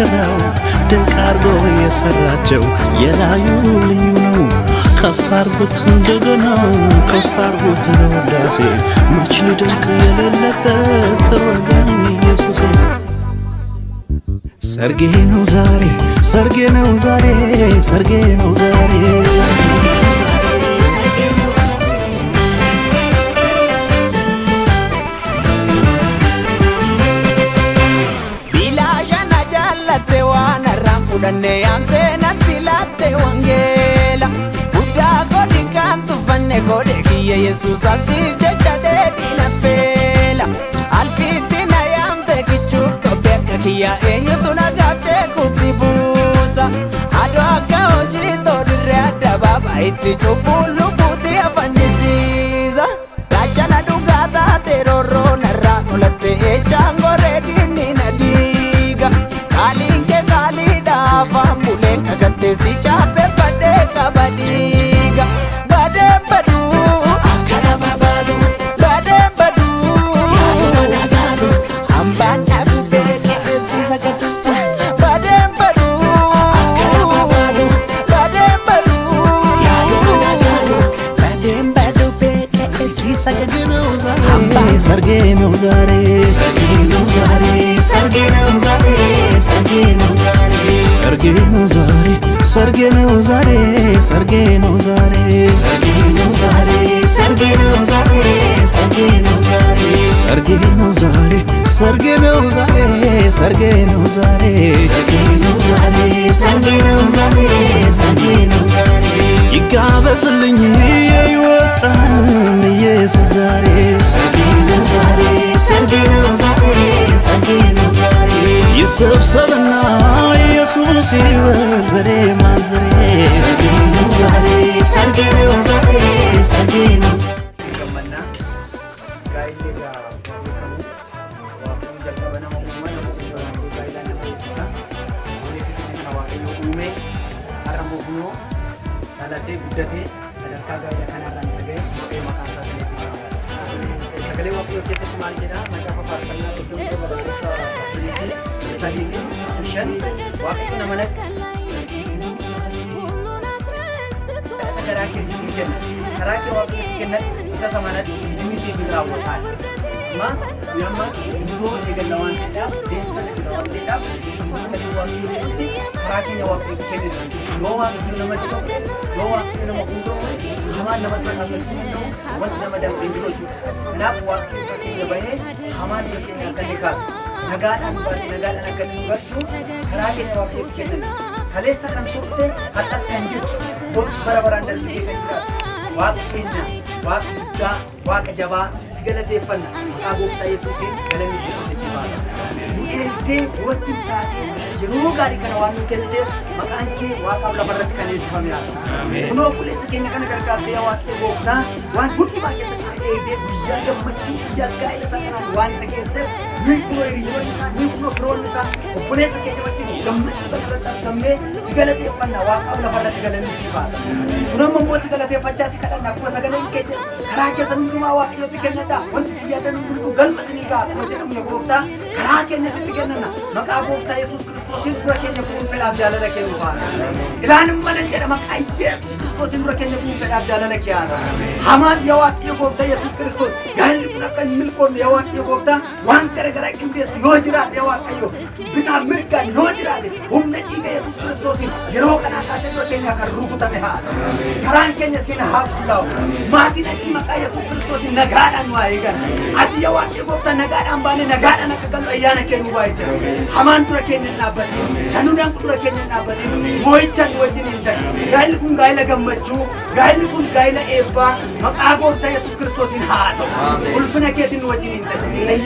የሚሸራው ድንቅ አርጎ የሰራቸው የላዩ ልዩ ነው። ከፍ አርጉት እንደገና ከፍ አርጉት ለውዳሴ መቼ ድንቅ የሌለበት ተወዳኝ ኢየሱሴ። ሰርጌ ነው ዛሬ ሰርጌ ነው ዛሬ ሰርጌ ነው ዛሬ Danne ante natti latte wangela Buddha godi kantu fanne gode kiye Jesus asif jecha de dina fela Alfiti na yamte kichuk to beka kiya enyu tuna gapche kuti busa Ado akka hoji to dirre adda baba itti chupulu puti afanyisiza Gachana dugata teroro narra nulatte echango redini nadiga Kalinke kalida fambulen kagate si chape bade kabadiga bade badu akara babadu bade badu yalu managadu ambanda beke si sagadu bade badu akara babadu bade badu yalu managadu bade beke si sagadu ሰርጌ ነው ዛሬ ሰርጌ ነው ዛሬ ሰርጌ ነው ዛሬ ሰርጌ ነው ዛሬ ሰርጌ ነው ዛሬ ሰርጌ ነው ዛሬ ሰርጌ ነው ዛሬ ሰርጌ ነው ዛሬ ሰርጌ ነው ዛሬ ሰርጌ ነው ዛሬ ሰርጌ ነው ዛሬ ሰርጌ ነው ዛሬ ሰርጌ ነው ዛሬ ሰርጌ ነው ዛሬ ሰርጌ ነው ዛሬ ሰርጌ ነው ዛሬ ይጋበዝልኝ ይወጣን ኢየሱስ ዛሬ ሰርጌ ነው ዛሬ ሰርጌ ነው ዛሬ ሰርጌ ነው ዛሬ ይሰብሰብና ኢየሱስ ይበል ዘሬ ማንዘሬ ሰርጌ ነው ዛሬ ሰርጌ ነው ዛሬ ሰርጌ ነው ገመና ጋይሌጋ ወከሙ ዋቁ ጀልቀበና ሙመና ሙስሊም ጋይላና ሙሳ ወለፊት ከዋቀዩ ኡሜ አረሙ ሁኖ ዳላቴ ጉደቴ ሰደካ ጋያ ከናራን ሰገ ወቄ መካንሳ ሰገሌ ወቄ ወቄት ማልጀና መጫፋ ፓርሰና ዱም ተበረከታ ሰሊኒ ሸን ዋቁ ነመለክ ሰገራኬ ሲጀነ ከራኬ ዋቁ ከነት ሰሰማነት ዲሚሲ ቢራወታል ማ ያማ ብዙ የገለዋን ዳ ደንሰለ ዳ ከራኬ ዋቁ ከነት ሎዋ ለመጥቶ ሎዋ ለመቁንዶ ሀማን ለመጥቶ ነው ወጥ ለመደም እንዲሮቹ ናፍ ዋቁ ለበየ ሀማን ለከኛ ከነካ ነጋዳን ባስ ነጋዳን ከነንበቹ ከራኬ ዋቁ ከነት ከሌሳ ከንቱርቴ አጣስ ከንጅት ቦስ በረበራን ደርግቴ ከንጅራ ዋቅኛ ዋቅዳ ዋቅጀባ ሲገለቴፈና አጎፍታ ኢየሱስን ገለሚ ሲባል ሙኤዴ ወጥታ የሩሁ ጋሪ ከነዋኑ ከነደ መቃንኬ ዋቃብ ለበረት ከነደ ፈሚያ ሁኖ ቁሌስ ከኛ ከነገርጋት ያዋስ ጎፍታ ዋን ሁሉ ማከሰ ኤዴ ያገመቹ ያጋይ ሰከና ዋን ሰከሰ ሚኩሎ ይሪዮሳ ሚኩሎ ፍሮንሳ ቁሌስ ከኛ ወጥ ገመቹ በከረታ ተምኔ ሲገለቴፈና ዋቃብ ለበረት ገለሚ ሲባል ሁኖ መንቦ ሲገለቴፈቻ ሲከዳና ኩ ሰገለኝ ከጀ ከራከ ሰንዱማ ዋቅዮ ትከነዳ ወንት ሲያደኑ ሁሉ ገልበስኒጋ ወጀንም የጎፍታ ከራከ ነስትገነና መቃ ጎፍታ ኢየሱስ ክርስቶስን ብረከኝ ኩን ፈላብ ያለለከ ይባል ኢላንም መነጀ መቃየ ክርስቶስን ብረከኝ ኩን ፈላብ ያለለከ ያለ ሐማን የዋቅዮ ጎፍታ ኢየሱስ ክርስቶስ ያህል ኩነከን ምልኮን የዋቅዮ ጎፍታ ዋን ከረገራ ቅንዴስ ኖጅራት የዋቅዮ ብታ ምርጋ ኖጅራት ሁምነ ዲገ ኢየሱስ ክርስቶስን የሮቀና ካቸሮተኛ ከሩቁ ተመሃ ከራንከኝ ሲና ሀብላው ማቲነች መቃ ኢየሱስ ክርስቶስን ነጋዳን ዋይገን አሲያ ዋቅዮ ጎፍታ ነጋዳን ባነ ነጋዳን ከቀል ያነ ከኑ ባይተ ሐማን ብረከኝና በዲ ከኑዳን ብረከኝና በዲ ሞይቻን ወጅን እንደ ጋይልኩን ጋይለ ገመቹ ጋይልኩን ጋይለ ኤባ መቃ ጎፍታ ኢየሱስ ክርስቶስን ሃቶ ቁልፍነ ከትን ወጅን እንደ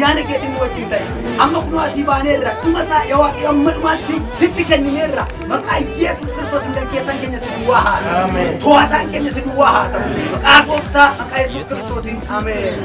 ያነ ከትን ወጅን እንደ አመኩኑ አሲባኔ ረኩመሳ የዋቅዮ መድማት ስትከኝኔራ መቃ ኢየሱስ ክርስቶስ እንደ ከሰን ከኝ ሲዋሃ አሜን ተዋታን ከኝ ሲዋሃ መቃ ጎፍታ መቃ ኢየሱስ ክርስቶስን አሜን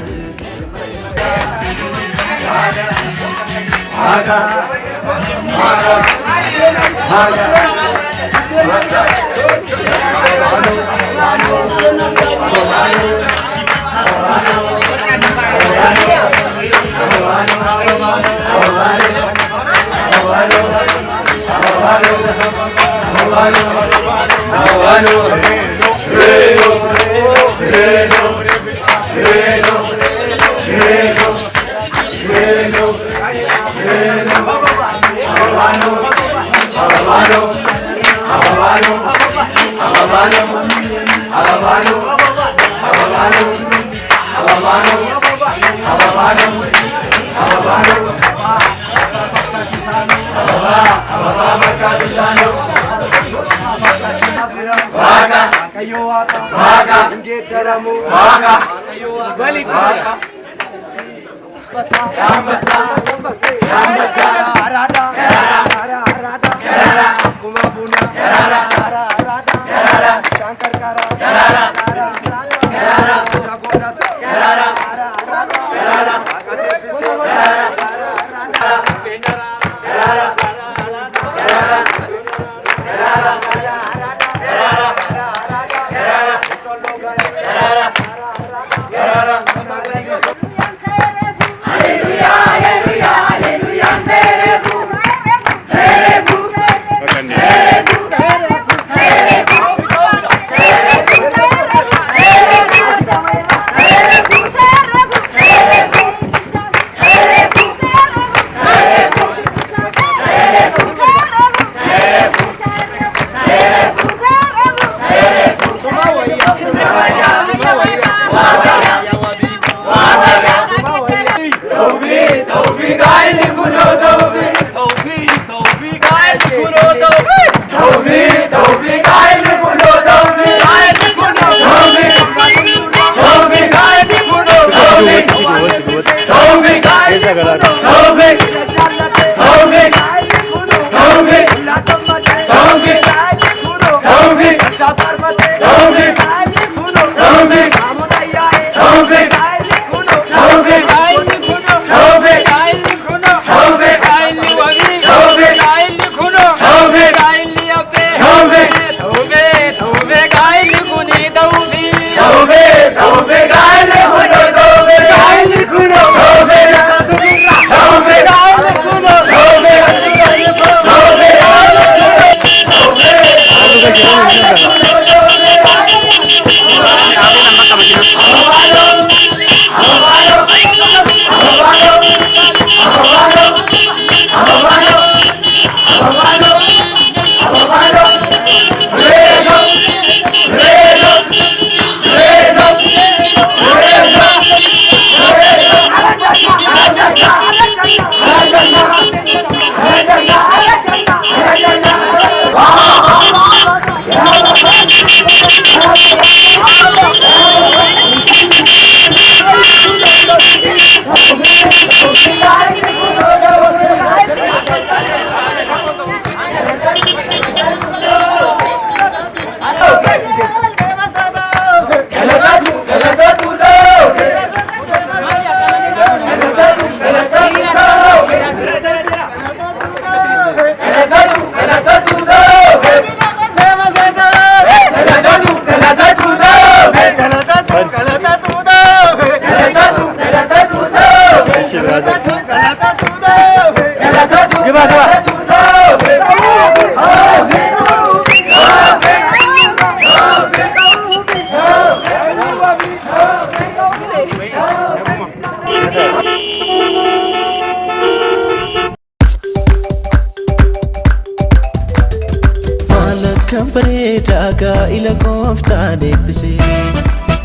ila gooftaan eebbise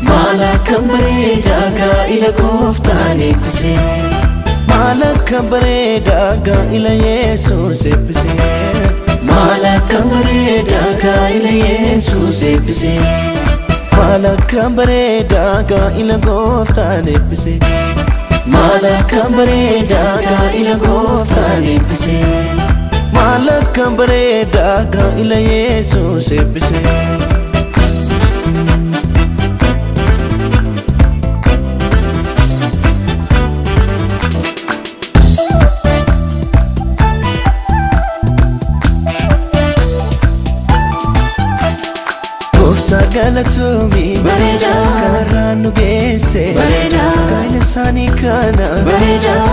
maala kan bareedaa gaa'ila gooftaan eebbise maala kan bareedaa gaa'ila Yesuus eebbise maala kan bareedaa gaa'ila Yesuus eebbise maala kan bareedaa gaa'ila gooftaan eebbise maala kan bareedaa gaa'ila gooftaan eebbise maala kan bareedaa gaa'ila Yesuus eebbise. Gooftaa galatoomii kanarraan nu geesse gaa'ela isaanii kana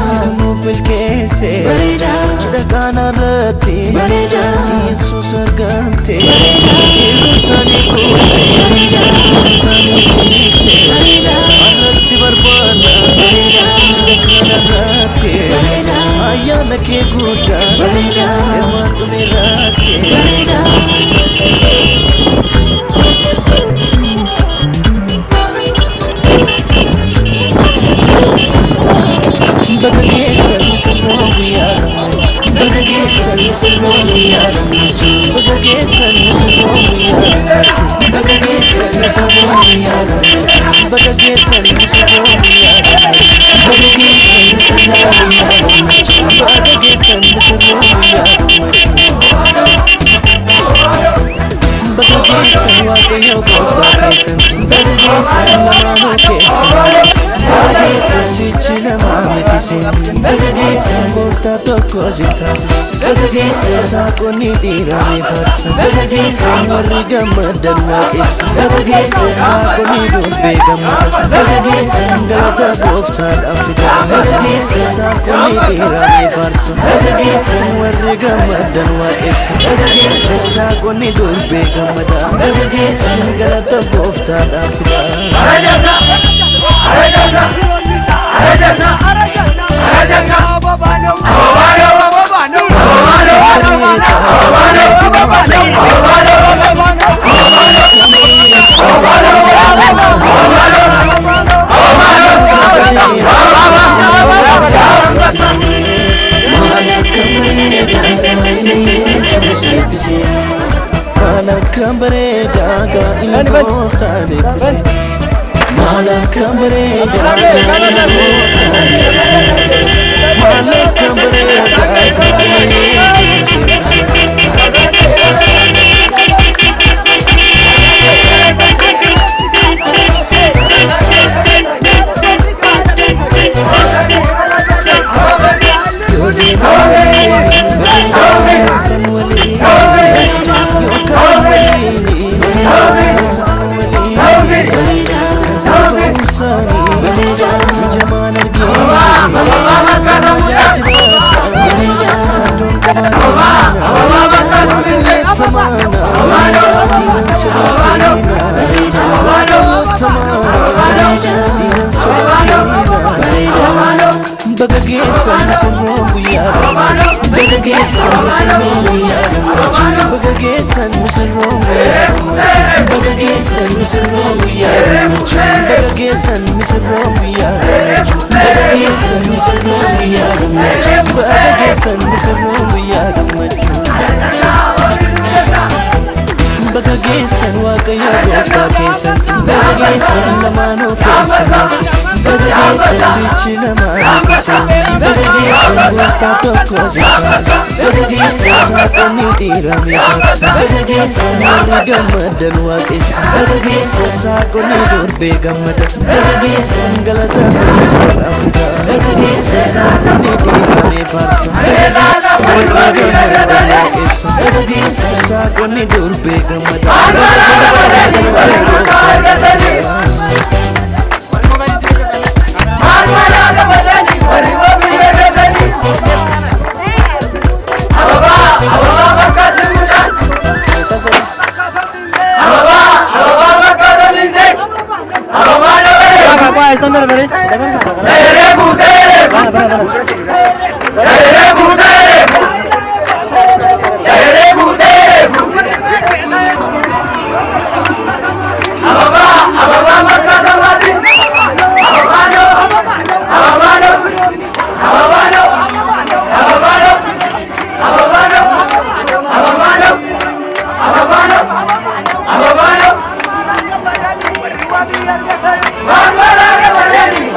sidunuuf milkeesse cidha kanarratti Yesuus argamte yeroo isaanii goote isaanii hiikte arrasi barbaada cidha kanarratti ayyaana kee guddaan hirmaan dhumeerratti Saakonni dhiiraa farsa warri gammadan waaqessa saakonni dubbee gammada galata gooftaadhaaf fida saakonni dhiiraa farsa warri gammadan waaqessa saakonni dubbee gammada galata gooftaadhaaf fida Malakam bereda gaila gooftaan eebbise Malakam bereda gaila gooftaan eebbise Malakam bereda gaila Yesuus Bagageessan misirroon guyyaa Bagageessan misirroon guyyaa Bagageessan misirroon guyyaa Bagageessan misirroon guyyaa Bagageessan misirroon guyyaa Bagageessan misirroon guyyaa Bagageessan misirroon guyyaa Bagageessan waaqayyo gooftaa keessatti Bagageessan lamaanuu keessatti Bagageessan sichi namaatise Bagageessan gooftaa tokko zikkaase Bagageessan saaqonni dhiiraa miidhagsa Bagageessan warri gammadan waaqessa Bagageessan saaqonni durbee gammada Bagageessan galata gooftaadhaaf fida Bagageessan saaqonni dhiiraa miidhagsa warri gammadan waaqessa Bagageessan saaqonni durbee gammada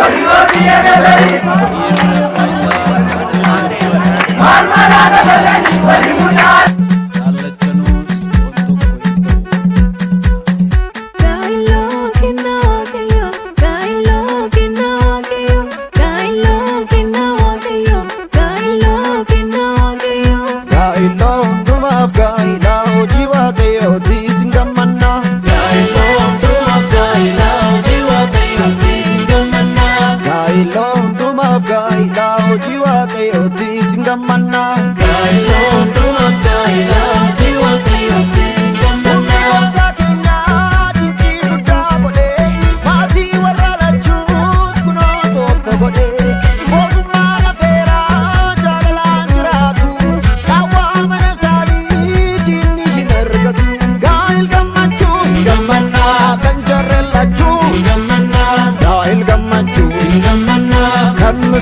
Arriba!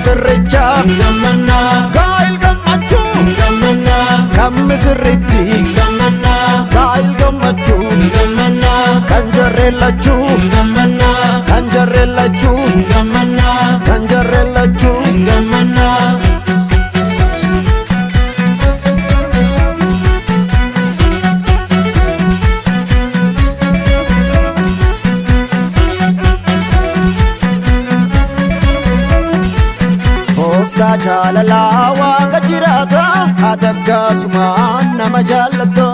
ስርቻ ጋይል ገመቹ ከምስርቲ ጋይል ገመቹ ከንጀሬለቹ ከንጀሬለቹ ከንጀሬለቹ jaalala waaqa jiraata atakkasumaan nama jaallata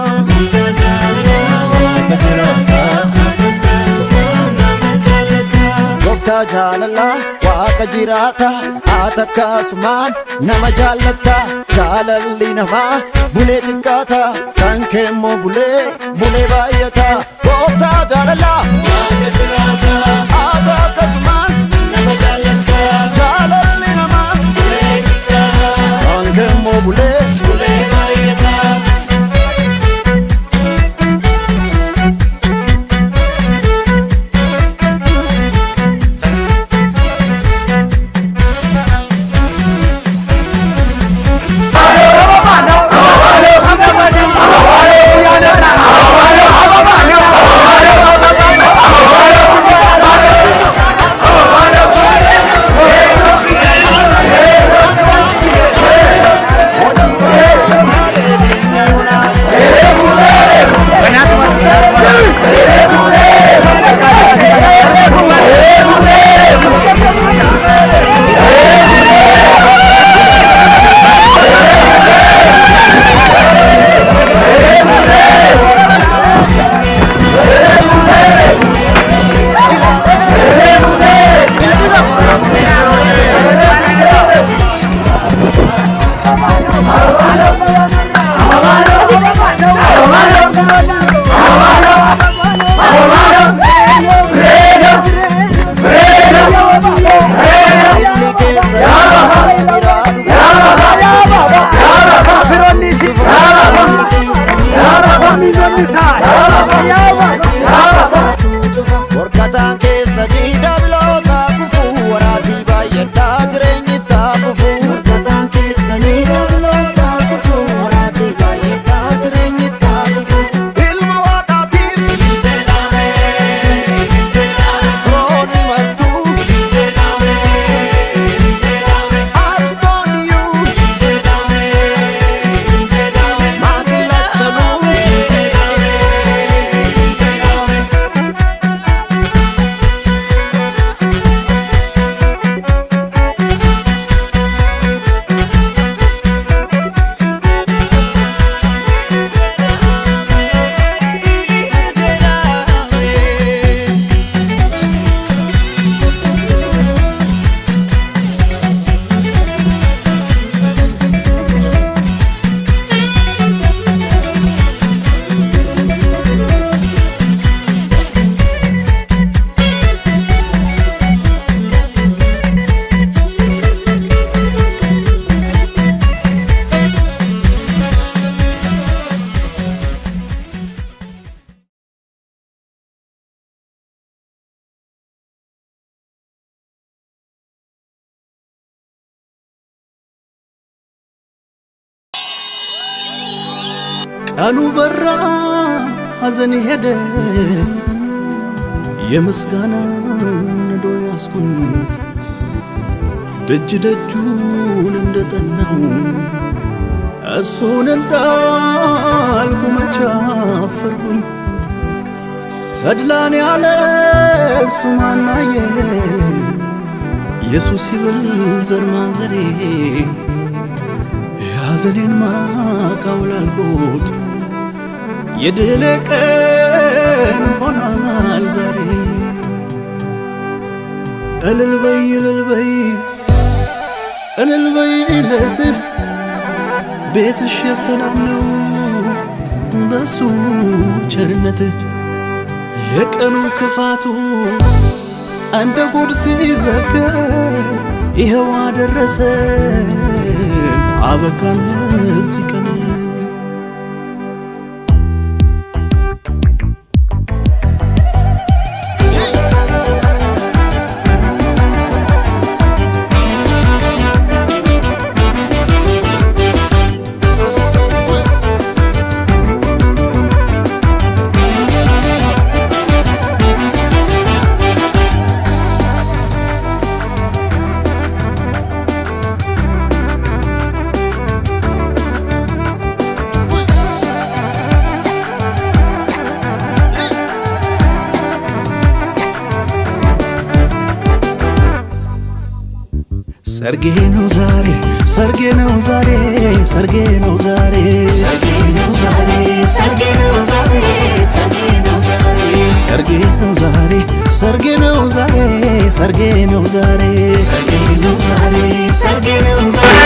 gooftaa jaalala waaqa jiraata atakkasumaan nama jaallata jaalalli namaa bulee xiqqaata kan keemmoo bulee baay'ata gooftaa jaalala waaqa jiraata atakkasumaan nama jaallata jaalalli namaa Kemo bule bayata ቀኑ በራ ሐዘን ሄደ የምስጋና ነዶ ያስኩኝ ደጅ ደጁን እንደጠናው እሱን እንዳልኩ መቻፈርኩኝ ተድላን ያለ እሱ ማናየ ኢየሱስ ይብል ዘር ማንዘሬ ያዘኔን ማቃውላልኩት የድል ቀን ሆኗል ዛሬ እልል በይ እልል በይ እልል በይለት ቤትሽ የሰላም ነው በሱ ቸርነት የቀኑ ክፋቱ እንደ ጉድ ሲዘገብ ይኸው አደረሰን አበቃን ለዚህ ቀን ሰርጌ ነው ዛሬ ሰርጌ ነው ዛሬ ሰርጌ ነው ዛሬ ሰርጌ ነው ዛሬ ሰርጌ ነው ዛሬ ሰርጌ ነው ዛሬ ሰርጌ ነው ዛሬ ሰርጌ ነው ዛሬ ሰርጌ ነው ዛሬ ሰርጌ ነው ዛሬ ሰርጌ ነው ዛሬ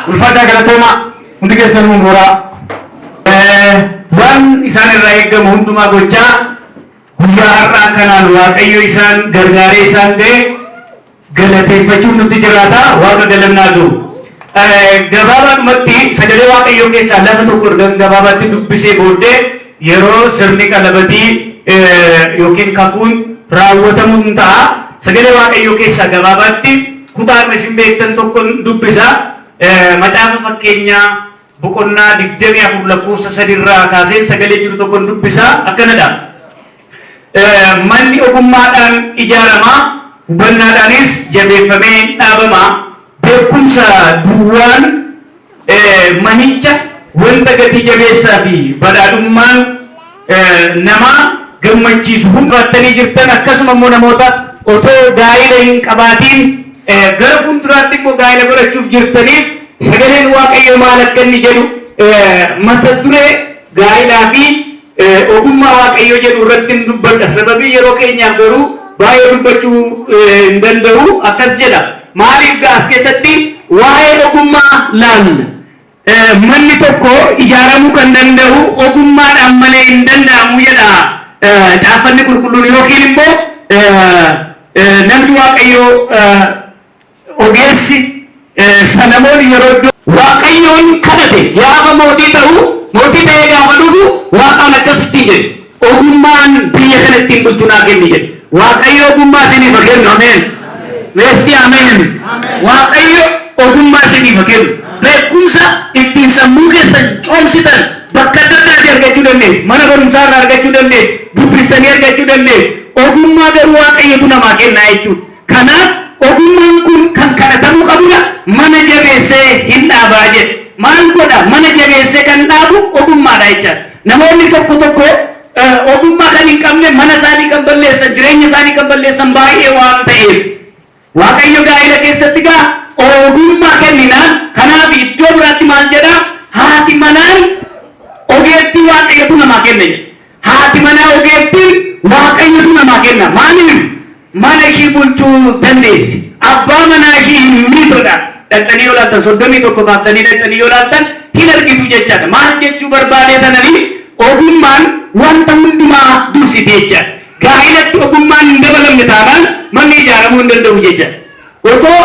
ulfaataa galatoomaa hundi keessan umuraa waan isaan irraa eegamu hundumaa gochaa guyyaa har'aa kanaan waaqayyo isaan gargaaree isaan ga'e galateeffachuun nutti jiraata waaqa galannaa ga'u. Gabaabaadhumatti sagalee waaqayyoo keessaa lafa tokko gabaabaatti dubbisee booddee yeroo sirni qalabatii yookiin kakuun raawwatamuun ta'a. Sagalee waaqayyoo keessaa gabaabaatti kutaan isin beektan tokko dubbisa. Macaafa fakkeenyaa boqonnaa 24 lakkoofsa 3 irraa kaasee sagalee jiru tokko dubbisa akkanadha. Manni ogummaadhaan ijaarama, hubannaadhaanis jabeeffamee dhaabama. Beekumsa duwwaan manicha wanta gatii jabeessaa fi badhaadhummaan nama gammachiisu hundattanii jirtan akkasuma immoo namoota otoo gaa'ila hin qabaatiin gara fuulduraatti immoo gaa'ila godhachuuf jirtaniif sagaleen waaqayyo maal akka inni jedhu mata duree gaa'ilaa fi ogummaa waaqayyo jedhu irratti dubbadha. Sababii yeroo keenyaaf garuu baay'ee dubbachuu hin danda'u. Akkas jedha. Maaliif gaas keessatti waa'ee ogummaa laalla. Manni tokko ijaaramuu kan danda'u ogummaadhaan malee hin danda'amu jedha caaffanni qulqulluun yookiin immoo namni waaqayyoo ogeessi Salomoon yeroo iddoo waaqayyoon kadhate gaafa mootii ta'ee gaafa dhufu waaqaan akkasitti jedhe ogummaan biyya kana ittiin bulchu naa kenni jedhe waaqayyo ogummaa isiniif haa kennu ameen meesti ameen waaqayyo ogummaa isiniif haa kennu beekumsa ittiin sammuu keessan coomsitan bakka adda addaatti argachuu dandeessu mana barumsaa irraa argachuu dandeessu dubbistanii argachuu dandeessu ogummaa garuu waaqayyotu namaa kennaa jechuudha kanaaf ogummaan kun kan kadhatamuu qabudha mana jabeessee hin dhaabaa jedhe maal godha mana jabeessee kan dhaabu ogummaadha jechaadha namoonni tokko ogummaa kan hin qabne mana isaanii kan balleessan jireenya isaanii kan balleessan baay'ee waan ta'eef waaqayyo gaa'ela keessatti gaa ogummaa kenninaan kanaaf iddoo biraatti maal jedha haati manaan ogeettii waaqayyotu namaa kenna haati manaa ogeettiin waaqayyotu namaa kenna maaliif mana ishii bulchuu dandeessi abbaa manaa ishii hin miidhodha dhaqxanii yoo laattan 31 baaftanii dhaqxanii yoo laattan hin argitu jechaadha maal jechuu barbaadee tananii ogummaan wanta hundumaa dursite jechaadha gaa'ilatti ogummaan hin dabalamne taanaan manni ijaaramuu hin danda'u jechaadha otoo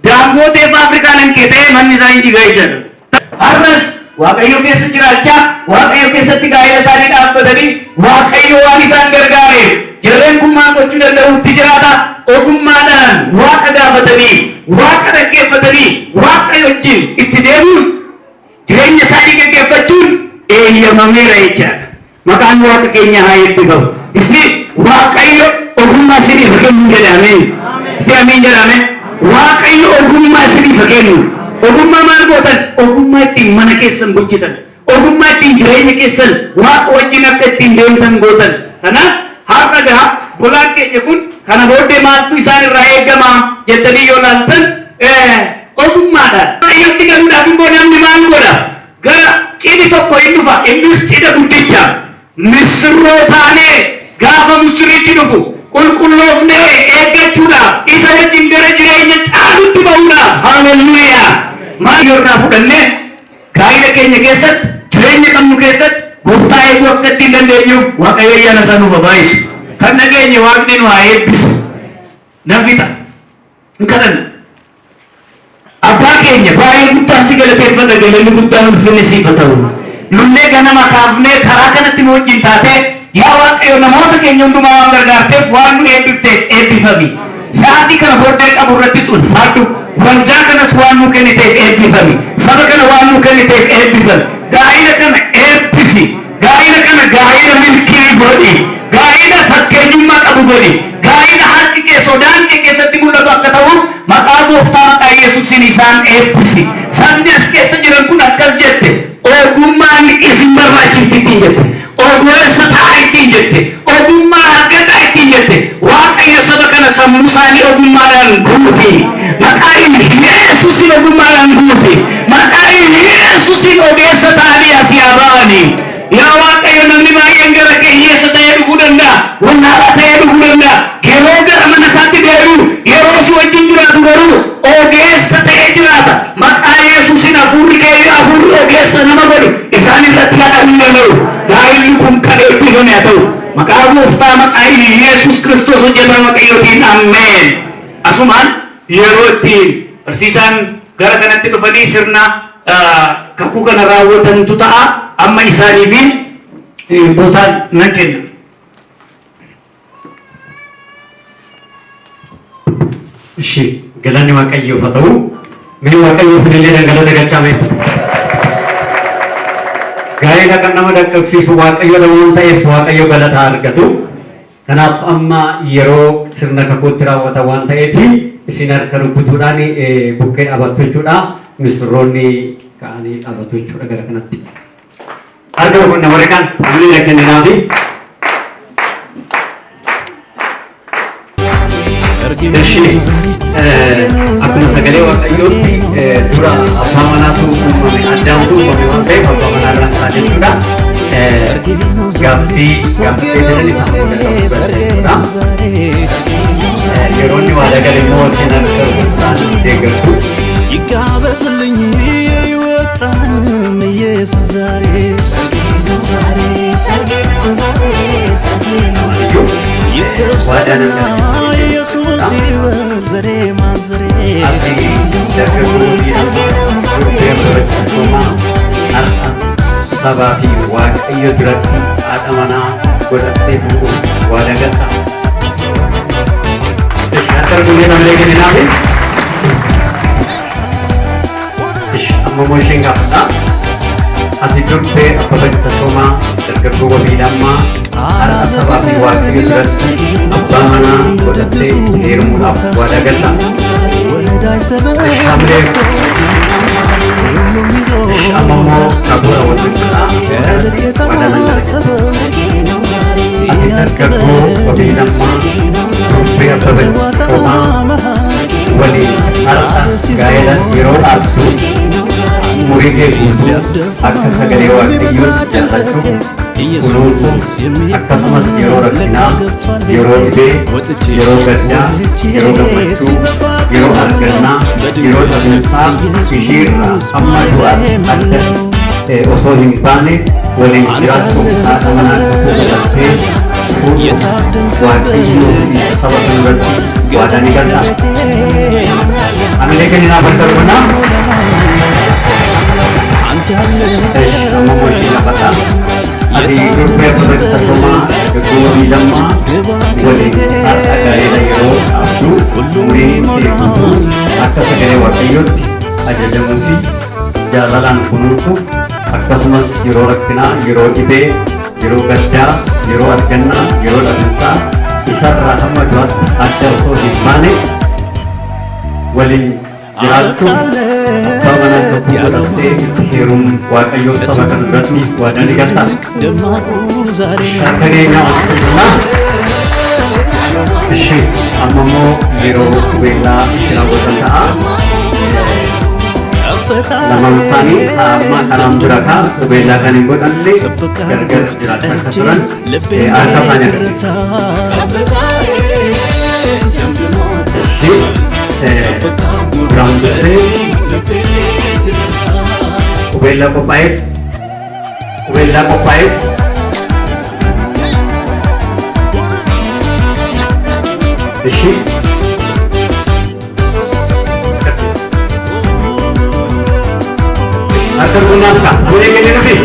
daangotee Afrikaan hanqee ta'ee manni isaa hin jigaa jechaadha har'as waaqayyo keessa jiraachaa waaqayyo keessatti gaa'ela isaanii dhaabbatanii waaqayyo waan isaan gargaareef jarreen kun maal gochuu danda'utti jiraata ogummaadhaan waaqa gaafatanii waaqa dhaggeeffatanii waaqa wajjin itti deemuun jireenya isaanii gaggeeffachuun eeyyamameera jechaadha maqaan waaqa keenya haa eebbifamu isin waaqayyo ogummaa isiniif kennu jedhame isin amiin jedhame waaqayyo ogummaa isiniif kennu ogummaa maal gootan ogummaa ittiin mana keessan bulchitan ogummaa ittiin jireenya keessan waaqa wajjin akka ittiin deemtan gootan kanaaf har'a gaa bulaan keenya kun kana booddee maaltu isaan irraa eegama jettanii yoo laaltan ogummaadhaan waaqayyotti galuudhaaf immoo namni maal godha gara cidhi tokko hin dhufa innis cidha guddicha misirroo taanee gaafa misirrichi dhufu qulqulloofnee eeggachuudhaaf isa wajjin gara jireenya caalutti ba'uudhaaf haleluuyaa maal irraa fudhannee gaa'ila keenya keessatti jireenya qabnu keessatti gooftaa eeguu akka ittiin dandeenyuuf waaqayyo ayyaana isaa nuuf baay'isu kan nageenye waaqni nu haa eebbisu nan fixa hin kadhanna abbaa keenya baay'ee guddaa si galateeffadha galanni guddaan ulfinni siif haa ta'u nullee ganama kaafnee karaa kanatti nu wajjin taatee yaa waaqayyo namoota keenya hundumaa waan gargaarteef waan nu eebbifteef eebbifami sa'aatii kana booddee qabu irrattis ulfaadhu waldaa kanas waan nu kenniteef eebbifami saba kana waan nu kenniteef eebbifami gaa'ila kana eebbisi gaa'ila kana gaa'ila milkii godhi gaa'ila fakkeenyummaa qabu godhi gaa'ila harki kee sodaan kee keessatti mul'atu akka ta'uuf maqaa gooftaa maqaa yesuusiin isaan eebbisi sabni as keessa jiran kun akkas jette ogummaan isin barbaachifti ittiin jette ogeessa ta'aa ittiin jette ogummaa argadhaa ittiin jette waaqayyo saba kana sammuu isaanii ogummaadhaan guuti maqaa yesuusiin ogummaadhaan guuti maqaa yesuusiin ogeessa ta'anii asii haa ba'ani yaa waaqayyo namni baay'een gara kee hiyyeessa ta'ee dhufuu danda'a wallaalaa ta'ee dhufuu danda'a yeroo gara mana isaatti deebi'u yeroo si wajjin jiraatu garuu ogeessa ta'ee jiraata maqaa yesuusiin hafuurri kee hafuurri ogeessa nama godhu isaan irratti haadhaan hin danda'u gaa'illi kun kan eebbifame haa ta'u maqaa gooftaa maqaa yesuus kiristoos hojjetaa waaqayyootiin ameen asumaan yeroo ittiin barsiisaan gara kanatti dhufanii sirna kakuu kana raawwatantu ta'a amma isaanii fi bootaan nan kenna. Ishi galanni waaqayyoof haa ta'u mee waaqayyoof illee galata galchameef gaa'ela kan nama dhaqqabsiisu waaqayyoodha waan ta'eef waaqayyo galata argatu kanaaf amma yeroo sirna kakuutti raawwata waan ta'eef isin harka rukkutuudhaan bukkee dhaabattu jechuudha misirroonni ka'anii dhaabattu jechuudha gara kanatti harka rukkunna warri kan hamilee kenninaafi akkuma sagalee waaqayyootti dura abbaa manaatu uumame addaamtu uumame waan ta'eef abbaa manaa irraa isaa jechuudha gaaffii jedhan isaan jechuudha yeroo inni waa dagale immoo isin harka isaan deeggartu ይጋበዝልኝ ይወጣን ኢየሱስ ዛሬ ሰርጌ ነው ዛሬ ይሰብሰብና ኢየሱስ ይበል ዘሬ ማንዘሬ Sabafi waaqayyo duratti haadha manaa godhattee fuudhuuf waada galta. Shaakar guyyaa namalee kenninaafi. Amma immoo isheen gaafadha. Ati durbee abbaa Tashomaa dargaggoo wabiidhammaa haadha sabaafi waaqayyo duratti abbaa manaa godhattee heerumuudhaaf waada galta. Amamo kabura wajibna wadana ati dargaggoo wabiidhammaa durbee abbaa Tashomaa waliin har'a gaa'ela yeroo dhaabdu umurii kee guutuu akka sagalee waaqayyootti jaallachuu kunuunsuu akkasumas yeroo rakkinaa yeroo dhibee yeroo gaddaa yeroo gammachuu yeroo argannaa yeroo dhabinsaa ishiirraa hamma du'aatti adda osoo hin baane waliin jiraachuu haadha manaa tokko godhattee fuudhuuf waaqayyoo fi saba kan irratti waadaa ni galta. Amilee kenninaa barta dhufnaa. Ammoo ishee lafata. Ati durbee abbaa Tashomaa dargaggoo wabiidhammaa waliin har'a gaa'ela yeroo dhaabdu umurii kee guutuu akka sagalee waaqayyootti ajajamuu fi jaalalaan kunuunsuuf akkasumas yeroo rakkinaa yeroo dhibee yeroo gaddaa yeroo argannaa yeroo dhabinsaa isarraa hamma du'aatti adda osoo hin baane waliin jiraachuu abbaa manaa tokko godhattee heeruun waaqayyoo saba kan irratti waadaa ni galta. Shaakkaree nyaata ishee amma immoo yeroo qubeellaa ishee raawwatan ta'a. Lamaan isaanii amma kanaan dura kaa qubeellaa kan hin godhanne gargar jiraachaa akka turan harka isaanii agarsiisa. Duraan dursee qubeellaa qophaa'eef ishee akka gunaaf ka bu'ee kenninuufi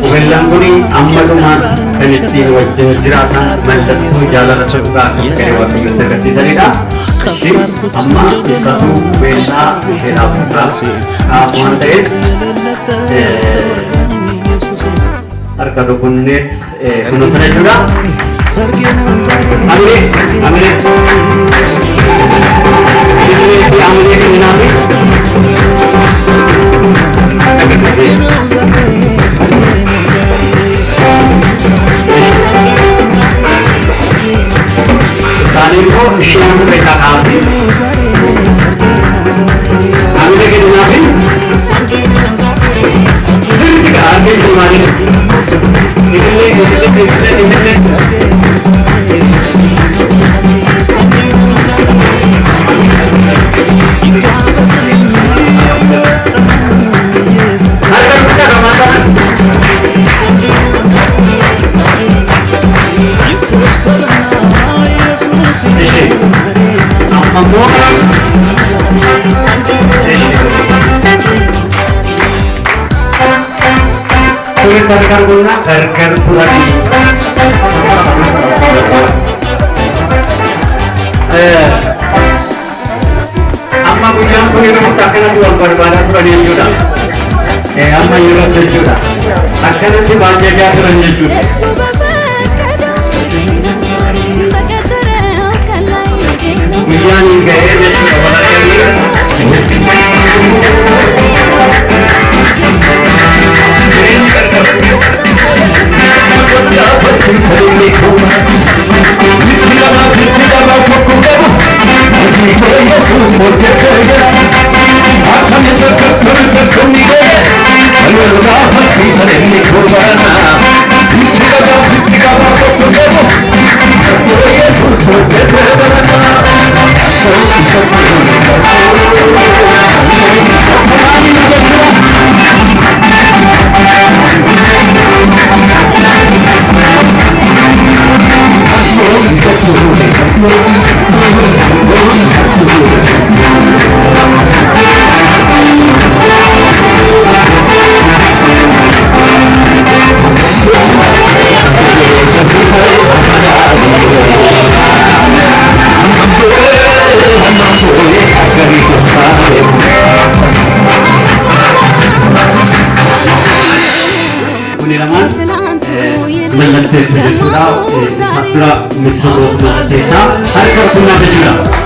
qubeellaan kun amma dhumaatti kan ittiin wajjin jiraatan mallattoo jaalala dhugaa akka sagalee waaqayyootti agarsiisanidha. Isheen amma isaatu qubeellaa isheedhaaf kaa'aaf waan ta'eef harka dogonneet kunuunsan jechuudha. Amilee kenninaafi Saalinkoo isheen turre kakaati. Amilee kenninaafi dirti gaa'argee jirumaanii gargar guna gargar turani amma guyyaan kun yeroo akkanatti wal barbaadaa turanii jechuudha. Amma yeroo jechuudha akkanatti baay'ee turan jechuudha. Guyyaan ga'ee jechuudha. mallatteessu jechuudha. Isa dura misirroo mallatteessaa harka rukunaa jechuudha.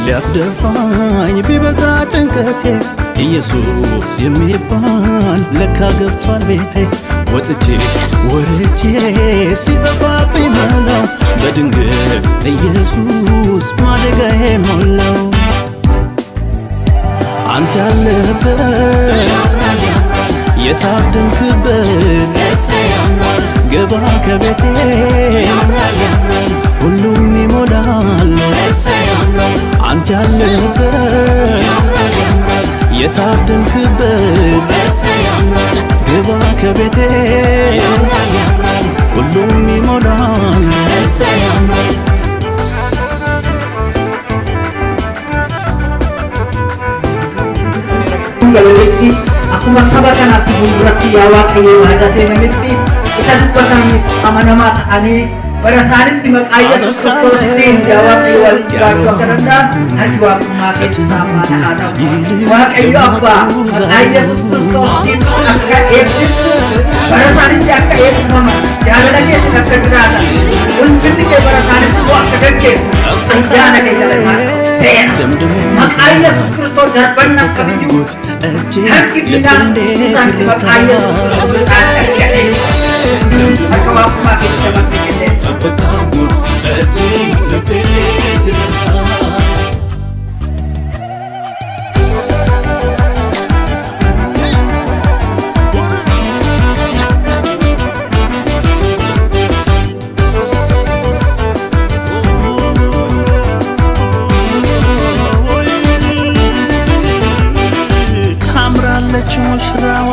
ሊያስደፋኝ ቢበዛ ጭንቀቴ ኢየሱስ የሚባል ለካ ገብቷል ቤቴ ወጥቼ ወርጄ ሲጠፋብኝ መላው በድንገት ኢየሱስ ማደጋዬ ሞላው አንተ ያለህበት የታደምክበት ገባ ከቤቴ ሁሉም ይሞላል አንተ ያለህበት የታደምክበት ግባ ከቤቴ ሁሉም ይሞላል akkuma saba kanaatti fuulduratti yaa Waaqayyo waadaa seenanitti isa dubbatan amanamaa ta'anii bara isaanitti maqaa Yesuus Kiristoosiin yaa Waaqayyo wal jiraachuu akka danda'an harki waaqummaa keessaa faana haa ta'u. Waaqayyo Abbaa maqaa Yesuus Kiristoosiin akka eebbisu bara isaanitti akka eebbifaman jaalala keessa akka jiraatan ulfinni kee bara isaanitti akka gaggeessu ayyaana kee jalataan maqaa Yesuus Kiristoos darban akka biyyu harki bitaa isaanitti maqaa Yesuus Kiristoos akka jedhee akka waaqummaa keessa dabarsee jennee ሙሽራዋ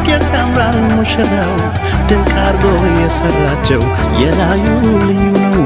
ጌጥ ያምራል ሙሽራው ድንቅ አርጎ የሰራቸው የላዩ ልዩ ነው